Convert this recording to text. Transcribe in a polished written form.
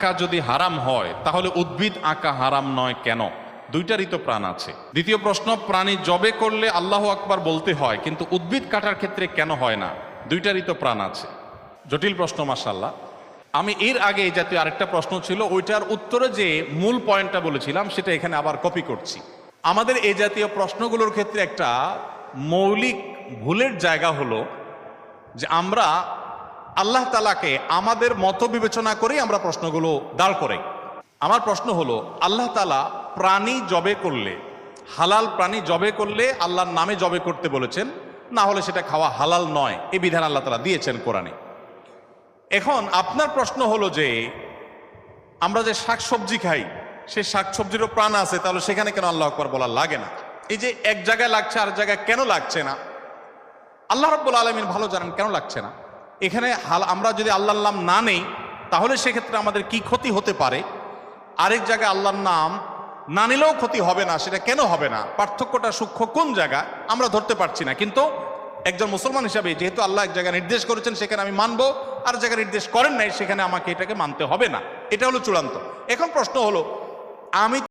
আঁকা যদি হারাম হয় তাহলে উদ্ভিদ আঁকা হারাম নয় কেন? দুইটারই তো প্রাণ আছে। দ্বিতীয় প্রশ্ন, প্রাণী জবে করলে আল্লাহু আকবার বলতে হয়, কিন্তু উদ্ভিদ কাটার ক্ষেত্রে কেন হয় না? দুইটারই তো প্রাণ আছে। জটিল প্রশ্ন, মাশাআল্লাহ। আমি এর আগে এই জাতীয় আরেকটা প্রশ্ন ছিল, ওইটার উত্তরে যে মূল পয়েন্টটা বলেছিলাম সেটা এখানে আবার কপি করছি। আমাদের এই জাতীয় প্রশ্নগুলোর ক্ষেত্রে একটা মৌলিক ভুলের জায়গা হলো যে আমরা আল্লাহ তাআলাকে আমাদের মত বিবেচনা করেই আমরা প্রশ্নগুলো দাঁড় করাই। আমার প্রশ্ন হলো, আল্লাহ তাআলা প্রাণী জবে করলে, হালাল প্রাণী জবে করলে আল্লাহর নামে জবে করতে বলেছেন, না হলে সেটা খাওয়া হালাল নয়, এই বিধান আল্লাহ তাআলা দিয়েছেন কোরআনে। এখন আপনার প্রশ্ন হলো যে আমরা যে শাকসবজি খাই, সেই শাকসবজিরও প্রাণ আছে, তাহলে সেখানে কেন আল্লাহু আকবার বলা লাগে না? এই যে এক জায়গায় লাগছে আর জায়গায় কেন লাগছে না? আল্লাহ রাব্বুল আলামিন ভালো জানেন কেন লাগছে না। এখানে আমরা যদি আল্লাহর নাম না নেই তাহলে সেক্ষেত্রে আমাদের কি ক্ষতি হতে পারে, আরেক জায়গায় আল্লাহর নাম না নিলেও ক্ষতি হবে না, সেটা কেন হবে না? পার্থক্যটা সূক্ষ্ম কোন জায়গা আমরা ধরতে পারছি না। কিন্তু একজন মুসলমান হিসাবে যেহেতু আল্লাহ এক জায়গায় নির্দেশ করেছেন সেখানে আমি মানবো, আর জায়গায় নির্দেশ করেন নাই সেখানে আমাকে এটাকে মানতে হবে না, এটা হলো চূড়ান্ত। এখন প্রশ্ন হলো, আমি